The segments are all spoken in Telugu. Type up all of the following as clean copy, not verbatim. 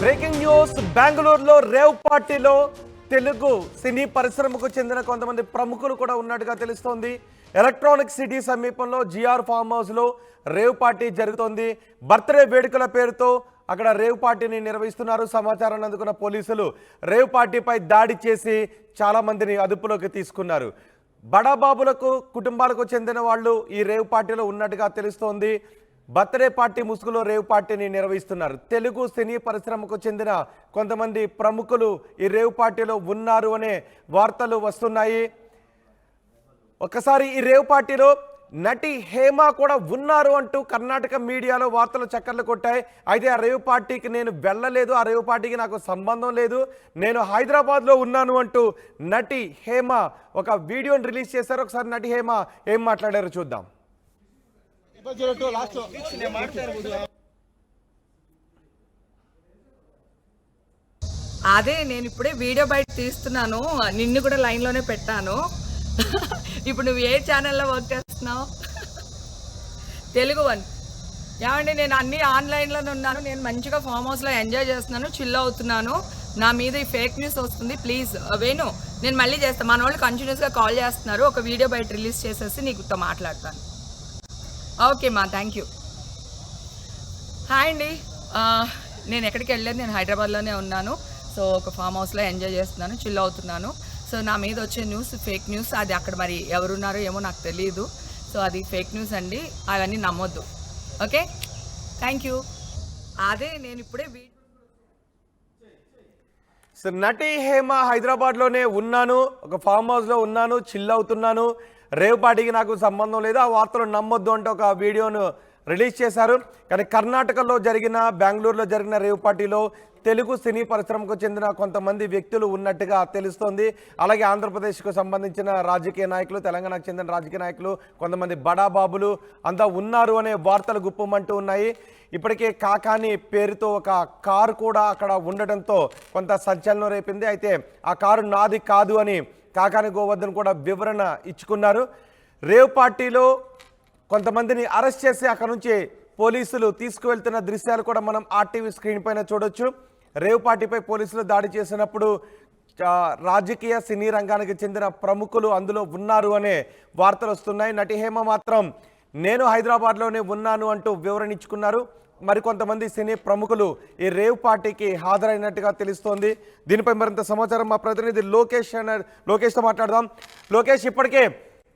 బ్రేకింగ్ న్యూస్ బెంగళూరులో రేవ్ పార్టీలో తెలుగు సినీ పరిశ్రమకు చెందిన కొంతమంది ప్రముఖులు కూడా ఉన్నట్టుగా తెలుస్తోంది. ఎలక్ట్రానిక్ సిటీ సమీపంలో జిఆర్ ఫామ్ హౌస్ లో రేవ్ పార్టీ జరుగుతోంది. బర్త్డే వేడుకల పేరుతో అక్కడ రేవ్ పార్టీని నిర్వహిస్తున్నారు. సమాచారాన్ని అందుకున్న పోలీసులు రేవ్ పార్టీపై దాడి చేసి చాలా మందిని అదుపులోకి తీసుకున్నారు. బడాబాబులకు కుటుంబాలకు చెందిన వాళ్ళు ఈ రేవ్ పార్టీలో ఉన్నట్టుగా తెలుస్తోంది. బర్త్డే పార్టీ ముసుగులో రేవ్ పార్టీని నిర్వహిస్తున్నారు. తెలుగు సినీ పరిశ్రమకు చెందిన కొంతమంది ప్రముఖులు ఈ రేవ్ పార్టీలో ఉన్నారు అనే వార్తలు వస్తున్నాయి. ఒకసారి ఈ రేవ్ పార్టీలో నటి హేమ కూడా ఉన్నారు అంటూ కర్ణాటక మీడియాలో వార్తలు చక్కర్లు కొట్టాయి. అయితే ఆ రేవ్ పార్టీకి నేను వెళ్ళలేదు, ఆ రేవ్ పార్టీకి నాకు సంబంధం లేదు, నేను హైదరాబాద్లో ఉన్నాను అంటూ నటి హేమ ఒక వీడియోని రిలీజ్ చేశారు. ఒకసారి నటి హేమ ఏం మాట్లాడారో చూద్దాం. అదే నేను ఇప్పుడే వీడియో బయట తీస్తున్నాను, నిన్ను కూడా లైన్లోనే పెట్టాను. ఇప్పుడు నువ్వు ఏ ఛానల్లో వర్క్ చేస్తున్నావు? తెలుగు వన్. ఏమండి, నేను అన్ని ఆన్లైన్లోనే ఉన్నాను, నేను మంచిగా ఫామ్ హౌస్లో ఎంజాయ్ చేస్తున్నాను, చిల్ అవుతున్నాను. నా మీద ఈ ఫేక్ న్యూస్ వస్తుంది, ప్లీజ్ వేణు నేను మళ్ళీ చేస్తాను. మన వాళ్ళు కంటిన్యూస్గా కాల్ చేస్తున్నారు, ఒక వీడియో బయట రిలీజ్ చేసేసి నీకుతో మాట్లాడతాను. ఓకే మా, థ్యాంక్ యూ. హాయ్ అండి, నేను ఎక్కడికి వెళ్ళలేదు, నేను హైదరాబాద్లోనే ఉన్నాను. సో ఒక ఫామ్ హౌస్లో ఎంజాయ్ చేస్తున్నాను, చిల్ అవుతున్నాను. సో నా మీద వచ్చే న్యూస్ ఫేక్ న్యూస్, అది అక్కడ మరి ఎవరున్నారో ఏమో నాకు తెలియదు. సో అది ఫేక్ న్యూస్ అండి, అవన్నీ నమ్మొద్దు. Okay, thank you. అదే నేను ఇప్పుడే నటి హేమ హైదరాబాద్లోనే ఉన్నాను, ఒక ఫామ్ హౌస్లో ఉన్నాను, చిల్ అవుతున్నాను, రేవ్ పార్టీకి నాకు సంబంధం లేదు, ఆ వార్తలు నమ్మొద్దు అంటే ఒక వీడియోను రిలీజ్ చేశారు. కానీ కర్ణాటకలో జరిగిన, బెంగళూరులో జరిగిన రేవ్ పార్టీలో తెలుగు సినీ పరిశ్రమకు చెందిన కొంతమంది వ్యక్తులు ఉన్నట్టుగా తెలుస్తోంది. అలాగే ఆంధ్రప్రదేశ్కు సంబంధించిన రాజకీయ నాయకులు, తెలంగాణకు చెందిన రాజకీయ నాయకులు, కొంతమంది బడాబాబులు అంతా ఉన్నారు అనే వార్తలు గుప్పమంటూ ఉన్నాయి. ఇప్పటికే కాకాని పేరుతో ఒక కారు కూడా అక్కడ ఉండటంతో కొంత సంచలనం రేపింది. అయితే ఆ కారు నాది కాదు అని కాకాని గోవర్ధన్ కూడా వివరణ ఇచ్చుకున్నారు. రేవ్ పార్టీలో కొంతమందిని అరెస్ట్ చేసి అక్కడ నుంచి పోలీసులు తీసుకువెళ్తున్న దృశ్యాలు కూడా మనం ఆర్టీవీ స్క్రీన్ పైన చూడొచ్చు. రేవ్ పార్టీపై పోలీసులు దాడి చేసినప్పుడు రాజకీయ సినీ రంగానికి చెందిన ప్రముఖులు అందులో ఉన్నారు అనే వార్తలు వస్తున్నాయి. నటి హేమ మాత్రం నేను హైదరాబాద్లోనే ఉన్నాను అంటూ వివరణ ఇచ్చుకున్నారు. మరికొంతమంది సినీ ప్రముఖులు ఈ రేవ్ పార్టీకి హాజరైనట్టుగా తెలుస్తోంది. దీనిపై మరింత సమాచారం మా ప్రతినిధి లోకేష్తో మాట్లాడదాం. లోకేష్, ఇప్పటికే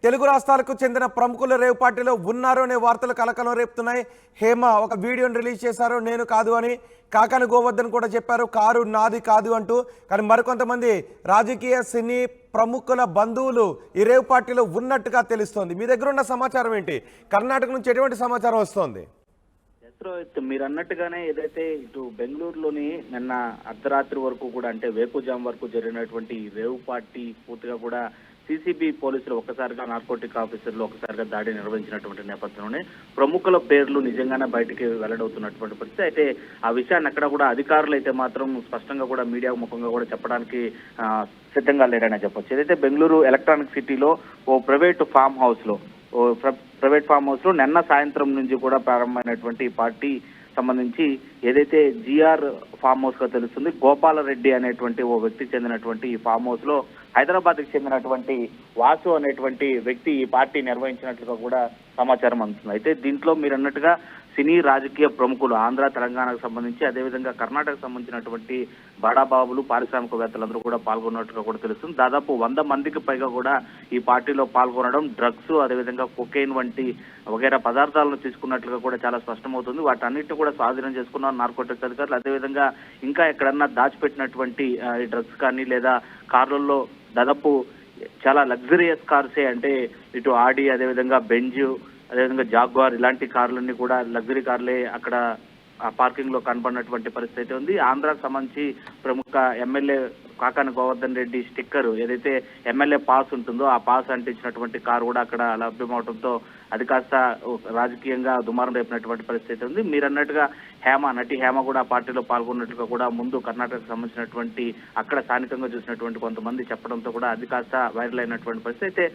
తెలుగు రాష్ట్రాలకు చెందిన ప్రముఖులు రేవ్ పార్టీలో ఉన్నారు అనే వార్తలు కలకలం రేపుతున్నాయి. హేమ ఒక వీడియోని రిలీజ్ చేశారు, నేను కాదు అని. కాకాని గోవర్ధన్ కూడా చెప్పారు, కారు నాది కాదు అంటూ. కానీ మరికొంతమంది రాజకీయ సినీ ప్రముఖుల బంధువులు ఈ రేవ్ పార్టీలో ఉన్నట్టుగా తెలుస్తోంది. మీ దగ్గర ఉన్న సమాచారం ఏంటి? కర్ణాటక నుంచి ఎటువంటి సమాచారం వస్తోంది? మీరు అన్నట్టుగానే ఏదైతే ఇటు బెంగళూరులోని నిన్న అర్ధరాత్రి వరకు కూడా, అంటే వేకుజాం వరకు జరిగినటువంటి రేవ్ పార్టీ పూర్తిగా కూడా సిసిబి పోలీసులు ఒక్కసారిగా నార్కోటిక్ ఆఫీసర్లు ఒక్కసారిగా దాడి నిర్వహించినటువంటి నేపథ్యంలోనే ప్రముఖుల పేర్లు నిజంగానే బయటికి వెల్లడవుతున్నటువంటి పరిస్థితి. అయితే ఆ విషయాన్ని అక్కడ కూడా అధికారులు అయితే మాత్రం స్పష్టంగా కూడా మీడియా ముఖంగా కూడా చెప్పడానికి సిద్ధంగా లేరని చెప్పొచ్చు. ఏదైతే బెంగళూరు ఎలక్ట్రానిక్ సిటీలో ఓ ప్రైవేట్ ఫామ్ హౌస్ లో నిన్న సాయంత్రం నుంచి కూడా ప్రారంభమైనటువంటి పార్టీ సంబంధించి ఏదైతే జిఆర్ ఫామ్ హౌస్ గా తెలుస్తుంది, గోపాలరెడ్డి అనేటువంటి ఓ వ్యక్తి చెందినటువంటి ఈ ఫామ్ హౌస్ లో హైదరాబాద్ కి చెందినటువంటి వాసు అనేటువంటి వ్యక్తి ఈ పార్టీ నిర్వహించినట్లుగా కూడా సమాచారం అందుతుంది. అయితే దీంట్లో మీరు అన్నట్టుగా సినీ రాజకీయ ప్రముఖులు ఆంధ్ర, తెలంగాణకు సంబంధించి, అదేవిధంగా కర్ణాటకకు సంబంధించినటువంటి బడాబాబులు, పారిశ్రామికవేత్తలందరూ కూడా పాల్గొన్నట్టుగా కూడా తెలుస్తుంది. దాదాపు 100 మందికి పైగా కూడా ఈ పార్టీలో పాల్గొనడం, డ్రగ్స్, అదేవిధంగా కొకైన్ వంటి వగైరా పదార్థాలను తీసుకున్నట్లుగా కూడా చాలా స్పష్టమవుతుంది. వాటన్నిటిని కూడా స్వాధీనం చేసుకున్నారు నార్కోటిక్స్ అధికారులు. అదేవిధంగా ఇంకా ఎక్కడన్నా దాచిపెట్టినటువంటి ఈ డ్రగ్స్ కానీ లేదా కార్లలో దాదాపు చాలా లగ్జరియస్ కార్సే, అంటే ఇటు ఆడి, అదేవిధంగా బెంజ్, అదేవిధంగా జాగ్వార్ ఇలాంటి కార్లన్నీ కూడా లగ్జరీ కార్లే అక్కడ పార్కింగ్ లో కనబడినటువంటి పరిస్థితి ఉంది. ఆంధ్రాకు సంబంధించి ప్రముఖ ఎమ్మెల్యే కాకాని గోవర్ధన్ రెడ్డి స్టిక్కర్ ఏదైతే ఎమ్మెల్యే పాస్ ఉంటుందో ఆ పాస్ అంటించినటువంటి కారు కూడా అక్కడ లభ్యమవడంతో అది కాస్త రాజకీయంగా దుమారం రేపినటువంటి పరిస్థితి ఉంది. మీరు అన్నట్టుగా నటి హేమ కూడా ఆ పార్టీలో పాల్గొన్నట్లుగా కూడా ముందు కర్ణాటకకు సంబంధించినటువంటి అక్కడ స్థానికంగా చూసినటువంటి కొంతమంది చెప్పడంతో కూడా అది కాస్త వైరల్ అయినటువంటి పరిస్థితి. అయితే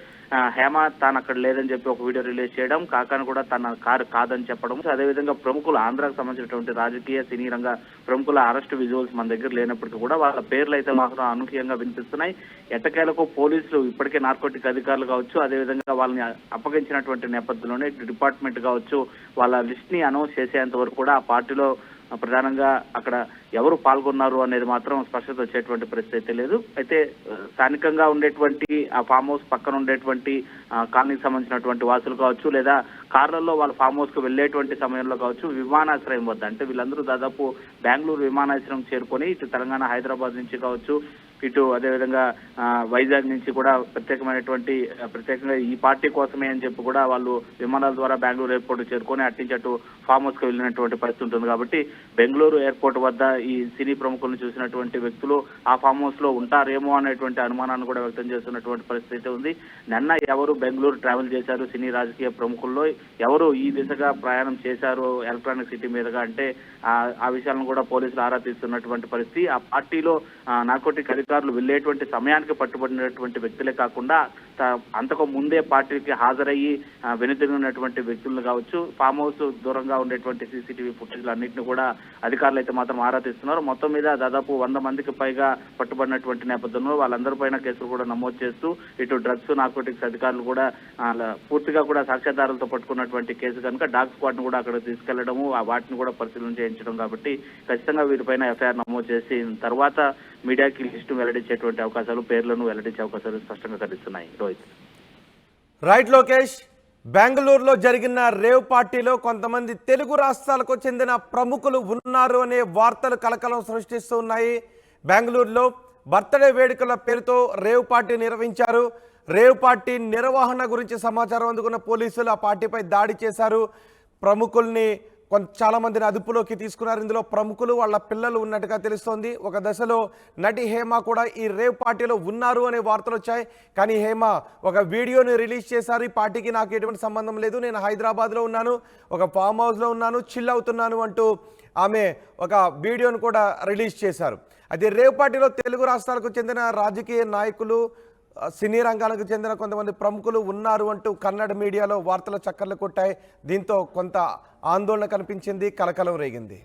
హేమ తాను అక్కడ లేదని చెప్పి ఒక వీడియో రిలీజ్ చేయడం, కాకాని కూడా తన కారు కాదని చెప్పడం, అదేవిధంగా ప్రముఖులు ఆంధ్రాకు సంబంధించినటువంటి రాజకీయ సినీ రంగ ప్రముఖుల అరెస్ట్ విజువల్స్ మన దగ్గర లేనప్పటికీ కూడా వాళ్ళ పేర్లు అయితే మాత్రం అనూహ్యంగా వినిపిస్తున్నాయి. ఎట్టకేలకు పోలీసులు ఇప్పటికే నార్కోటిక్ అధికారులు కావచ్చు, అదేవిధంగా వాళ్ళని అప్పగించినటువంటి నేపథ్యంలోనే డిపార్ట్మెంట్ కావచ్చు వాళ్ళ లిస్ట్ ని అనౌన్స్ చేసేంత వరకు కూడా ఆ పార్టీలో ప్రధానంగా అక్కడ ఎవరు పాల్గొన్నారు అనేది మాత్రం స్పష్టత వచ్చేటువంటి పరిస్థితి అయితే లేదు. అయితే స్థానికంగా ఉండేటువంటి ఆ ఫామ్ హౌస్ పక్కన ఉండేటువంటి కాలనీకి సంబంధించినటువంటి వాసులు కావచ్చు, లేదా కార్లలో వాళ్ళ ఫామ్ హౌస్ కు వెళ్లేటువంటి సమయంలో కావచ్చు, విమానాశ్రయం వద్ద అంటే వీళ్ళందరూ దాదాపు బెంగళూరు విమానాశ్రయం చేరుకొని ఇటు తెలంగాణ హైదరాబాద్ నుంచి కావచ్చు, ఇటు అదేవిధంగా వైజాగ్ నుంచి కూడా ప్రత్యేకంగా ఈ పార్టీ కోసమే అని చెప్పి కూడా వాళ్ళు విమానాల ద్వారా బెంగళూరు ఎయిర్పోర్ట్ చేరుకొని అట్టించి అటు ఫామ్ హౌస్ కు వెళ్ళినటువంటి పరిస్థితి ఉంటుంది. కాబట్టి బెంగళూరు ఎయిర్పోర్ట్ వద్ద ఈ సినీ ప్రముఖులను చూసినటువంటి వ్యక్తులు ఆ ఫామ్ హౌస్ లో ఉంటారేమో అనేటువంటి అనుమానాన్ని కూడా వ్యక్తం చేస్తున్నటువంటి పరిస్థితి ఉంది. నిన్న ఎవరు బెంగళూరు ట్రావెల్ చేశారు సినీ రాజకీయ ప్రముఖుల్లో, ఎవరు ఈ దిశగా ప్రయాణం చేశారు ఎలక్ట్రానిక్ సిటీ మీదుగా అంటే ఆ విషయాలను కూడా పోలీసులు ఆరా తీస్తున్నటువంటి పరిస్థితి. ఆ పార్టీలో నార్కోటిక్ అధికారులు వెళ్లేటువంటి సమయానికి పట్టుబడినటువంటి వ్యక్తులే కాకుండా అంతకు ముందే పార్టీకి హాజరయ్యి వెనుతిరిగినటువంటి వ్యక్తులను కావచ్చు, ఫామ్ హౌస్ దూరంగా ఉండేటువంటి సీసీటీవీ ఫుటేజ్లు అన్నింటినీ కూడా అధికారులు అయితే మాత్రం ఆరా తీస్తున్నారు. మొత్తం మీద దాదాపు 100 మందికి పైగా పట్టుబడినటువంటి నేపథ్యంలో వాళ్ళందరిపైన కేసులు కూడా నమోదు చేస్తూ ఇటు డ్రగ్స్ నార్కోటిక్స్ అధికారులు కూడా పూర్తిగా కూడా సాక్ష్యాధారాలతో పట్టుకున్నటువంటి కేసు కనుక డాగ్ స్క్వాడ్ ను కూడా అక్కడ తీసుకెళ్లడము, వాటిని కూడా పరిశీలన చేయించడం కాబట్టి ఖచ్చితంగా వీరిపైన ఎఫ్ఐఆర్ నమోదు చేసి తర్వాత మీడియాకి లిస్టు వెల్లడించేటువంటి అవకాశాలు, పేర్లను వెల్లడించే అవకాశాలు స్పష్టంగా కనిపిస్తున్నాయి. రోహిత్. రైట్ లోకేష్, బెంగళూరులో జరిగిన రేవ్ పార్టీలో కొంతమంది తెలుగు రాష్ట్రాలకు చెందిన ప్రముఖులు ఉన్నారు అనే వార్తలు కలకలం సృష్టిస్తూ ఉన్నాయి. బెంగళూరులో బర్త్డే వేడుకల పేరుతో రేవ్ పార్టీ నిర్వహించారు. రేవ్ పార్టీ నిర్వహణ గురించి సమాచారం అందుకున్న పోలీసులు ఆ పార్టీపై దాడి చేశారు. ప్రముఖుల్ని చాలా మందిని అదుపులోకి తీసుకున్నారు. ఇందులో ప్రముఖులు వాళ్ళ పిల్లలు ఉన్నట్టుగా తెలుస్తోంది. ఒక దశలో నటి హేమ కూడా ఈ రేవ్ పార్టీలో ఉన్నారు అనే వార్తలు వచ్చాయి. కానీ హేమ ఒక వీడియోని రిలీజ్ చేశారు. ఈ పార్టీకి నాకు ఎటువంటి సంబంధం లేదు, నేను హైదరాబాద్లో ఉన్నాను, ఒక ఫామ్ హౌస్లో ఉన్నాను, చిల్ అవుతున్నాను అంటూ ఆమె ఒక వీడియోను కూడా రిలీజ్ చేశారు. అది రేవ్ పార్టీలో తెలుగు రాష్ట్రాలకు చెందిన రాజకీయ నాయకులు, సినీ రంగాలకు చెందిన కొంతమంది ప్రముఖులు ఉన్నారు అంటూ కన్నడ మీడియాలో వార్తలు చక్కర్లు కొట్టాయి. దీంతో కొంత ఆందోళన కనిపించింది, కలకలం రేగింది.